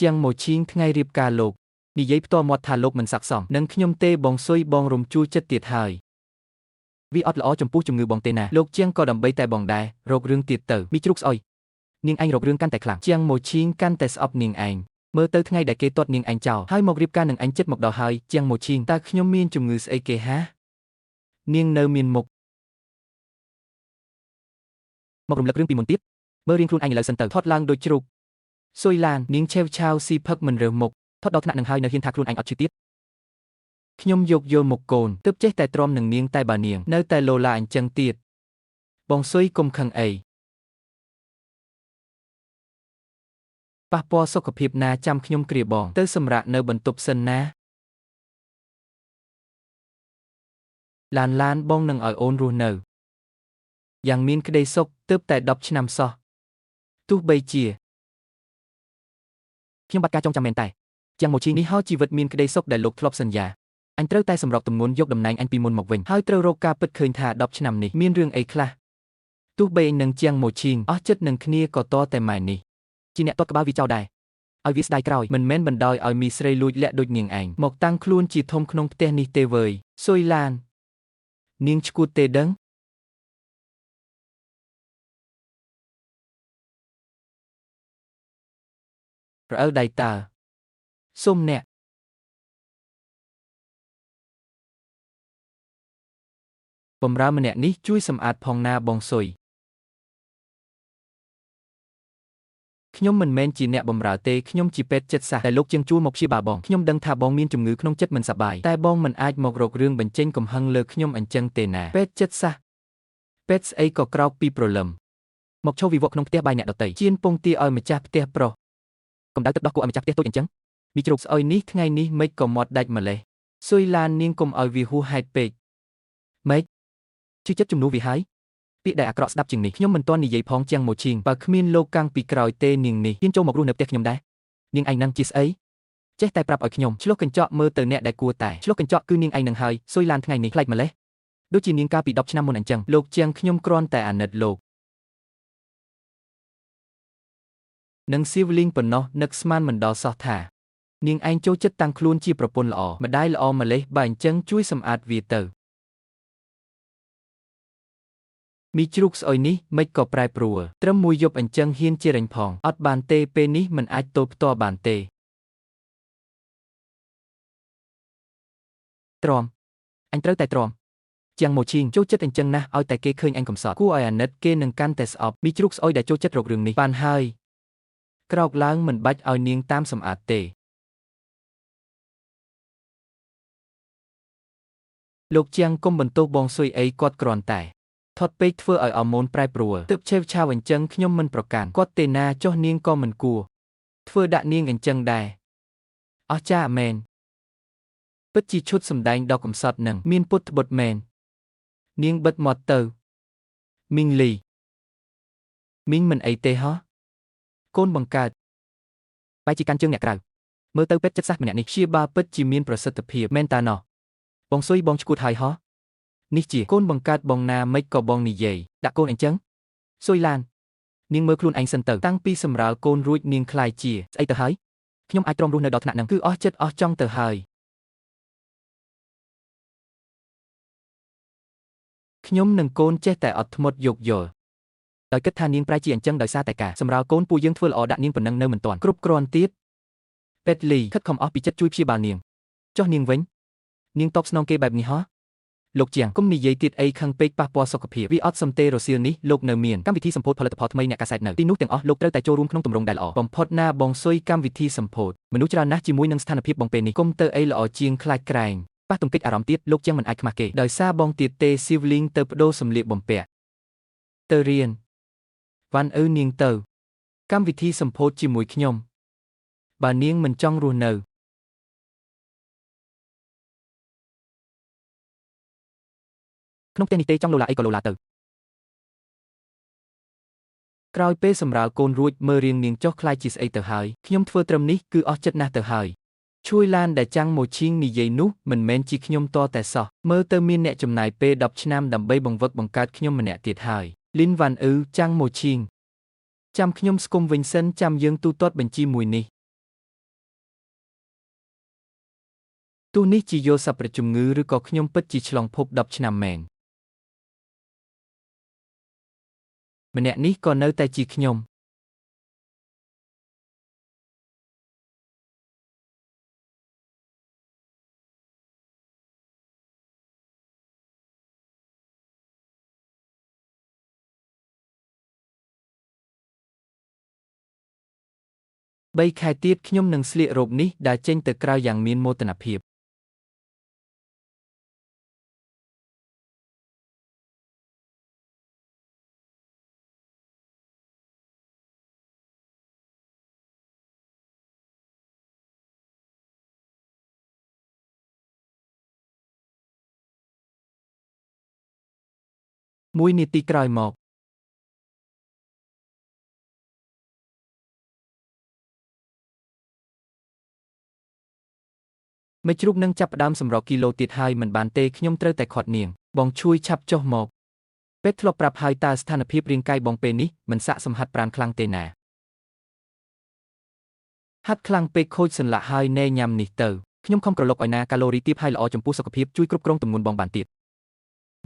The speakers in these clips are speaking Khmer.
ជាងមកឈីងថ្ងៃរៀបការលោកនិយាយផ្ទាល់មាត់ថាលោកមិនស័ក្តិសមនឹងខ្ញុំទេបងស៊ុយបងរំជួលចិត្តទៀតហើយវាអត់ល្អចំពោះជំងឺបងទេណាលោកជាងក៏ដើម្បីតែបងដែររករឿងទៀតទៅមីជ្រូកស្អុយនាងឯងរករឿងកាន់តែខ្លាំងជាងមកឈីងកាន់តែស្អប់នាងឯងមើលទៅថ្ងៃដែលគេទាត់នាងឯងចោលហើយមករៀបការនឹងឯងចិត្តមកដល់ហើយជាងមកឈីងតើខ្ញុំមានជំងឺស្អីគេហានាងនៅមានមុខមករំលឹករឿងពីមុនទៀតមើលរៀងខ្លួនឯងឥឡូវសិនទៅថត់ឡើងដូចជ្រូកស៊ុយឡាននាងឆេវឆាវស៊ីផឹកមិនរើសមុខថត់ដល់ថ្នាក់នឹងហើយនៅហ៊ានថាខ្លួនឯងអត់ឈឺទៀតខ្ញុំយកយល់មុខកូនទើបចេះតែទ្រាំនឹងនាងតែបើនាងនៅតែលោឡាអញ្ចឹងទៀតបងស៊ុយកុំខឹងអីប៉ះពាល់សុខភាពណាចាំខ្ញុំគ្រាបងទៅសម្រាកនៅបន្ទប់សិនណាឡានបងនឹងឲ្យអូនរស់នៅយ៉ាងមានក្តីសុខទើបតែ10ឆ្នាំសោះទោះបីជាខ្ញុំបាត់ការចងចាំមែនតែជាងមកឈីនេះហោជីវិតមានក្តីសុខដែលលោកធ្លាប់សន្យាអញត្រូវតែសម្របទម្ងន់យកតំណែងអញពីមុនមកវិញហើយត្រូវរកការពិតឃើញថា10ឆ្នាំនេះមានរឿងអីខ្លះទោះបីនឹងជាងមកឈីងអស់ចិត្តនឹងគ្នាក៏តតែម៉ែនេះជាអ្នកទាត់ក្បាលវាចោលដែរឲ្យវាស្ដាយក្រោយមិនមែនបណ្ដោយឲ្យមីស្រីលួចលាក់ដូចនាងឯងមកតាំងខ្លួនជាធំក្នុងផ្ទះនេះទេវើយស៊ុយឡាននាងឈួតទេដឹងរអើដៃតើសុំអ្នកបំរើម្នាក់នេះជួយសម្អាតផងណាបងស៊ុយខ្ញុំមិនមែនជាអ្នកបម្រើទេខ្ញុំជាពេទ្យចិត្តសាស្ត្រតែលោកជាងជួលមកព្យាបាលបងខ្ញុំដឹងថាបងមានជំងឺក្នុងចិត្តមិនសប្បាយតែបងមិនអាចមករករឿងបញ្ចេញកំហឹងលើខ្ញុំអញ្ចឹងទេណាពេទ្យចិត្តសាស្ត្រពេទ្យស្អីក៏ក្រោកពីព្រលឹមមកឈោវិវត្តក្នុងផ្ទះបាយអ្នកដទៃជៀនពងទាឲ្យម្ចាស់ផ្ទះប្រុសកម្ដៅទឹកដោះគោឲ្យម្ចាស់ផ្ទះតូចអញ្ចឹងមីជ្រូកស្អុយនេះថ្ងៃនេះមិនក៏មាត់ដាច់ម្លេះស៊ុយឡាននាងកុំឲ្យវាហួសហេតុពេកម៉េចជឿចិត្តជំនួសវាហើយពាក្យដែលអាក្រក់ស្ដាប់ជាងនេះខ្ញុំមិនទាន់និយាយផងជាងមកឈីងបើគ្មានលោកកាំងពីក្រោយទេនាងនេះហ៊ានចូលមករស់នៅផ្ទះខ្ញុំដែរនាងឯងនឹងជាស្អីចេះតែប្រាប់ឲ្យខ្ញុំឆ្លុះកញ្ចក់មើលទៅអ្នកដែលគួរតែឆ្លុះកញ្ចក់គឺនាងឯងនឹងហើយស៊ុយឡានថ្ងៃនេះប្លែកម្លេះដូចជានាងកាលពី10ឆ្នាំមុនអញ្ចឹងលោកជាងខ្ញុំគ្រាន់តែអាណិតលោកនឹងសៀវលីងប៉ុណ្ណោះនឹកស្មានមិនដល់សោះថានាងឯងចូលចិត្តតាំងខ្លួនជាប្រពន្ធល្អម្ដាយល្អម្លេះបើអញ្ចឹងជួយសម្អាតវាទៅមីជ្រូកស្អុយនេះមិនក៏ប្រែប្រួលត្រឹមមួយយប់អញ្ចឹងហ៊ានជារែងផងអត់បានទេពេលនេះមិនអាចទល់ផ្ទាល់បានទេទ្រាំអញត្រូវតែទ្រាំជាងមកឈីងចូលចិត្តអញ្ចឹងណាស់ឲ្យតែគេឃើញអញកំសត់គួរឲ្យអាណិតគេនឹងកាន់តែស្អប់មីជ្រូកស្អុយដែលចូលចិត្តរករឿងនេះបានហើយក្រោកឡើងមិនបាច់ឲ្យនាងតាមសម្អាតទេលោកជាងកុំបន្ទោសបងស៊ុយអីគាត់គ្រាន់តែថត់ពេកធ្វើឲ្យអរម៉ូនប្រែប្រួលទើបឆេវឆាវអញ្ចឹងខ្ញុំមិនប្រកាន់គាត់ទេណាចុះនាងក៏មិនគួរធ្វើដាក់នាងអញ្ចឹងដែរអស់ចាមែនពិតជាឈុតសម្ដែងដ៏កំសត់នឹងមានពុតត្បុតមែននាងបិទមាត់ទៅមីងលីមីងមិនអីទេហ៎កូនបង្កើតបែរជាកាន់ជើងអ្នកក្រៅមើលទៅពេទ្យចិត្តសាស្ត្រម្នាក់នេះព្យាបាលពិតជាមានប្រសិទ្ធភាពមែនតាណោះបងស៊ុយបងឈួតហើយហ៎នេះជាកូនបង្កើតបងណាមិនក៏បងនិយាយដាក់កូនអញ្ចឹងស៊ុយឡាននាងមើលខ្លួនឯងសិនទៅតាំងពីសម្រាលកូនរួចនាងខ្លាយជាស្អីទៅហើយខ្ញុំអាចទ្រាំរស់នៅដល់ថ្នាក់ហ្នឹងគឺអស់ចិត្តអស់ចង់ទៅហើយខ្ញុំនឹងកូនចេះតែអត់ធ្មត់យោគយល់ដោយគិតថានាងប្រែជាអញ្ចឹងដោយសារតែការសម្រាលកូនពួកយើងធ្វើល្អដាក់នាងប៉ុណ្ណឹងនៅមិនទាន់គ្រប់គ្រាន់ទៀតពេទ្យលីខិតខំអស់ពីចិត្តជួយព្យាបាលនាងចុះនាងវិញនាងតបស្នងគេបែបនេះហ៎លោកជាងគុំនិយាយទៀតអីខឹងពេកប៉ះពាល់សុខភាពវាអត់សំទេរសៀលនេះលោកនៅមានកម្មវិធីសម្ពោធផលិតផលថ្មីអ្នកកាសែតនៅទីនោះទាំងអស់លោកត្រូវតែចូលរួមក្នុងទម្រង់ដែលល្អបំផុតណាបងស៊ុយកម្មវិធីសម្ពោធមនុស្សច្រើនណាស់ជាមួយនឹងស្ថានភាពបងពេលនេះគុំទៅអីល្អជាងខ្លាចក្រែងប៉ះទង្គិចអារម្មណ៍ទៀតលោកជាងមិនអាចខ្មាស់គេដោយសារបងទៀតទេសៀវលីងទៅបដូរសម្លៀកបំពាក់ទៅរៀនវ៉ាន់នាងទៅកម្មវិធីសម្ពោធជាមួយខ្ញុំបើនាងមិនចង់រស់នៅក្នុងផ្ទះនេះទេចង់លោឡាអីក៏លោឡាទៅក្រោយពេលសម្រាលកូនរួចមើលរៀងនាងចុះខ្លាចជាស្អីទៅហើយខ្ញុំធ្វើត្រឹមនេះគឺអស់ចិត្តណាស់ទៅហើយជួយឡានដែលចាំងមកឈីងនិយាយនោះមិនមែនជាខ្ញុំតតែសោះមើលទៅមានអ្នកចំណាយពេល10ឆ្នាំដើម្បីបង្វឹកបង្កើតខ្ញុំម្នាក់ទៀតហើយលីនវ៉ាន់ចាំងមកឈីងចាំខ្ញុំស្គុំវិញសិនចាំយើងទូទាត់បញ្ជីមួយនេះ ទោះនេះជាយល់សប្បុរសជំងឺឬក៏ខ្ញុំពិតជាឆ្លងភព10ឆ្នាំមែនម្នាក់នេះក៏នៅតែជាខ្ញុំ3 ខែទៀតខ្ញុំនឹងស្លៀករ៉ូបនេះដើរចេញទៅក្រៅយ៉ាងមានមោទនភាព1 នាទីក្រោយមកមេជ្រូកនឹងចាប់ផ្ដើមសម្រកគីឡូទៀតហើយមិនបានទេខ្ញុំត្រូវតែខាត់នាងបងឈួយឆាប់ចុះមកពេទ្យធ្លាប់ប្រាប់ហើយតើស្ថានភាពរាងកាយបងពេលនេះមិនស័ក្តិសមហាត់ប្រាណខ្លាំងទេណាហាត់ខ្លាំងពេកខូចសន្លាក់ហើយណែញ៉ាំនេះទៅខ្ញុំខំក្រឡុកឲ្យណាកាឡូរីទាបហើយល្អចំពោះសុខភាពជួយគ្រប់គ្រងទម្ងន់បងបានទៀត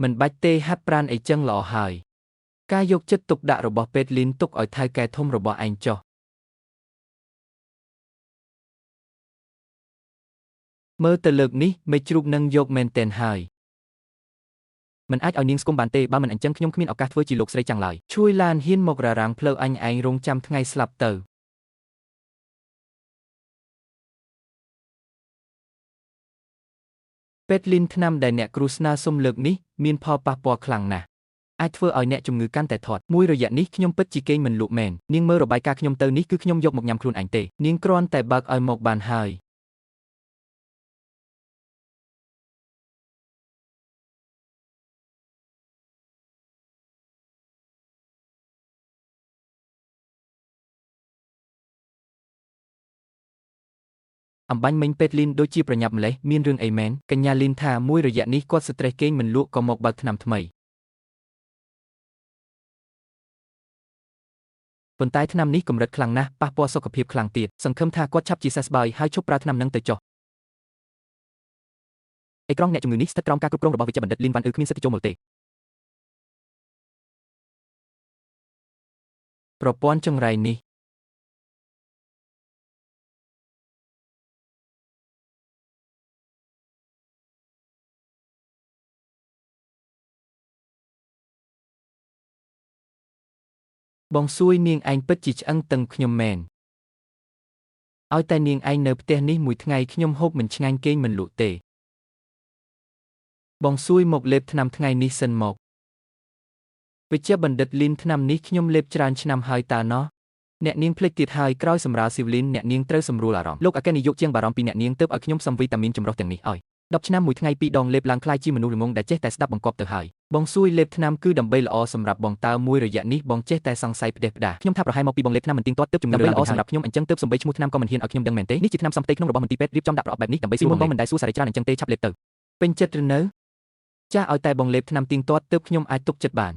មិនបាច់ទេហាត់ប្រាណអីចឹងល្អហើយការយកចិត្តទុកដាក់របស់ពេទ្យលីនទុកឲ្យថៅកែធំរបស់ឯងចុះមើលទៅលើកនេះមេជ្រូកនឹងយកមែនទែនហើយមិនអាចឲ្យនាងស្គមបានទេបើមិនអញ្ចឹងខ្ញុំគ្មានឱកាសធ្វើជាលោកស្រីចាំងឡើយឈួយឡានហ៊ានមករ៉ារាំងផ្លូវអញឯងរងចាំថ្ងៃស្លាប់ទៅពេទ្យលីនថ្នាំដែលអ្នកគ្រូស្នើសុំលើកនេះមានផលប៉ះពាល់ខ្លាំងណាស់អាចធ្វើឲ្យអ្នកជំងឺកាន់តែធាត់មួយរយៈនេះខ្ញុំពិតជាគេងមិនលក់មែននាងមើលរបាយការណ៍ខ្ញុំទៅនេះគឺខ្ញុំយកមកញ៉ាំខ្លួនឯងទេនាងគ្រាន់តែបើកឲ្យមកបានហើយអំបញ្ញមិញពេទ្យលីនដូចជាប្រញាប់ម្លេះមានរឿងអីមែនកញ្ញាលីនថាមួយរយៈនេះគាត់ស្ត្រេសគេងមិនលក់ក៏មកបើកថ្នាំថ្មីប៉ុន្តែថ្នាំនេះកម្រិតខ្លាំងណាស់ប៉ះពាល់សុខភាពខ្លាំងទៀតសង្ឃឹមថាគាត់ឆាប់ជាសះស្បើយហើយឈប់ប្រើថ្នាំនឹងទៅចុះអេក្រង់អ្នកជំងឺនេះស្ថិតក្រោមការគ្រប់គ្រងរបស់វេជ្ជបណ្ឌិតលីនវ៉ាន់អ៊ឺគ្មានសិទ្ធិចូលមើលទេប្រព័ន្ធចង្រៃនេះបងសួយនាងឯងពិតជាឆ្អឹងតឹងខ្ញុំមែនឲ្យតែនាងឯងនៅផ្ទះនេះមួយថ្ងៃខ្ញុំហូបមិនឆ្ងាញ់គេងមិនលក់ទេបងសួយមកលេបថ្នាំថ្ងៃនេះសិនមកវេជ្ជបណ្ឌិតលីនថ្នាំនេះខ្ញុំលេបច្រើនឆ្នាំហើយតើណោះអ្នកនាងភ្លេចទៀតហើយក្រោយសម្រាលស៊ីវលីនអ្នកនាងត្រូវសម្រួលអារម្មណ៍លោកអគ្គនាយកជាងបារម្ភពីអ្នកនាងទើបឲ្យខ្ញុំសំវីតាមីនចម្រុះទាំងនេះឲ្យ10ឆ្នាំមួយថ្ងៃ2 ដងលេបឡើងខ្លាយជាមនុស្សល្ងងដែលចេះតែស្ដាប់បង្គាប់ទៅហើយបងសួយលេបថ្នាំគឺដើម្បីល្អសម្រាប់បងតើមួយរយៈនេះបងចេះតែសង្ស័យផ្ដេសផ្ដាសខ្ញុំថាប្រហែលមកពីបងលេបថ្នាំមិនទៀងទាត់ទើបជំងឺល្អសម្រាប់ខ្ញុំអញ្ចឹងទើបសំបីឈ្មោះថ្នាំក៏មិនហ៊ានឲ្យខ្ញុំដឹងមែនទេនេះជាថ្នាំសំផ្ទៃក្នុងរបស់មន្ទីរពេទ្យរៀបចំដាក់ប្រអប់បែបនេះដើម្បីសួរបងមិនដែលសួរសារច្រើនអញ្ចឹងទេឆាប់លេបទៅពេញចិត្តឬនៅចាស់ឲ្យតែបងលេបថ្នាំទៀងទាត់ទើបខ្ញុំអាចទុកចិត្តបាន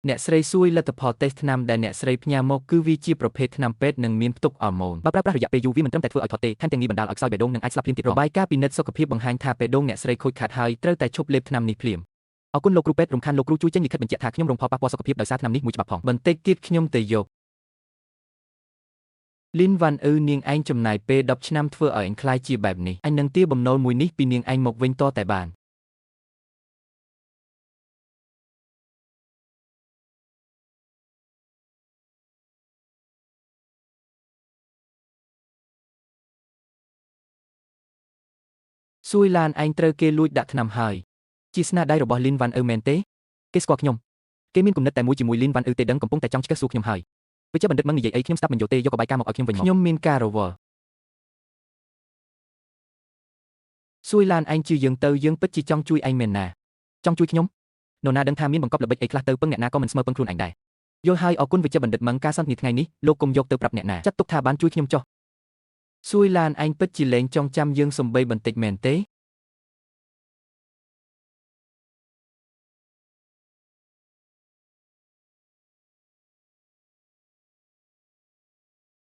អ្នកស្រីសួយលទ្ធផលតេស្តថ្នាំដែលអ្នកស្រីផ្ញើមកគឺវាជាប្រភេទថ្នាំពេទ្យនិងមានផ្ទុកអរម៉ូនបើប្រើប្រាស់រយៈពេលយូរវាមិនត្រឹមតែធ្វើឲ្យធាត់ទេថែមទាំងងាយបណ្ដាលឲ្យខ្សោយបេះដូងនិងអាចស្លាប់ភ្លាមទៀតរបាយការណ៍ពិនិត្យសុខភាពបង្ហាញថាបេះដូងអ្នកស្រីខូចខាតហើយត្រូវតែឈប់លេបថ្នាំនេះភ្លាមអរគុណលោកគ្រូពេទ្យរំខានលោកគ្រូជួយចេញលិខិតបញ្ជាក់ថាខ្ញុំរងផលប៉ះពាល់សុខភាពដោយសារថ្នាំនេះមួយច្បាប់ផងបន្តិចទៀតខ្ញុំទៅយកលីនវ៉ាន់អ៊ឺនាងឯងចំណាយពេល10ឆ្នាំធ្វើឲ្យអញខ្លាយជាបែបនេះអញនឹងទារបំណុលមួយនេះពីនាងឯងមកវិញតតែបានសួយឡានឯងត្រូវគេលួចដាក់ថ្នាំហើយជាស្នាដៃរបស់លីនវ៉ាន់អ៊ឺមែនទេគេស្គាល់ខ្ញុំគេមានគំនិតតែមួយជាមួយលីនវ៉ាន់អ៊ឺទេដឹងកំពុងតែចង់ឆ្កឹះសួរខ្ញុំហើយវិជ្ជបណ្ឌិតមិននិយាយអីខ្ញុំស្ដាប់មិនយល់ទេយកបាយការមកឲ្យខ្ញុំវិញមកខ្ញុំមានការរវល់សួយឡានឯងជឿយើងទៅយើងពិតជាចង់ជួយឯងមែនណាចង់ជួយខ្ញុំនរណាដឹងថាមានបង្កប់ល្បិចអីខ្លះទៅពឹងអ្នកណាក៏មិនស្មើពឹងខ្លួនឯងដែរយល់ហើយអរគុណវិជ្ជបណ្ឌិតមឹងការសន្ទនាថ្ងៃនេះលោកកុំយកទៅប្រាប់អ្នកណាចាត់ទុកថាបានជួយខ្ញុំចុះសួយឡានឯងពិតជាលែងចងចាំយើងសំបីបន្តិចមែនទេ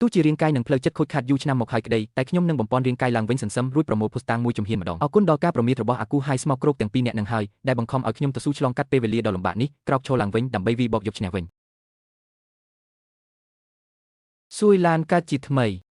ទោះជារាងកាយនិងផ្លូវចិត្តខូចខាតយូរឆ្នាំមកហើយក្តីតែខ្ញុំនឹងបំពេញរាងកាយឡើងវិញសន្សឹមរួចប្រមូលភស្តុតាងមួយជំហានម្ដងអរគុណដល់ការប្រមានរបស់អាគូហៃស្មោះគ្រោកទាំងពីរនាក់នឹងហើយដែលបង្ខំឲ្យខ្ញុំទៅស៊ូឆ្លងកាត់ពេលវេលាដ៏លំបាកនេះក្រោកឈរឡើងវិញដើម្បីវិបកយកឈ្នះវិញសួយឡានកើតជាថ្មី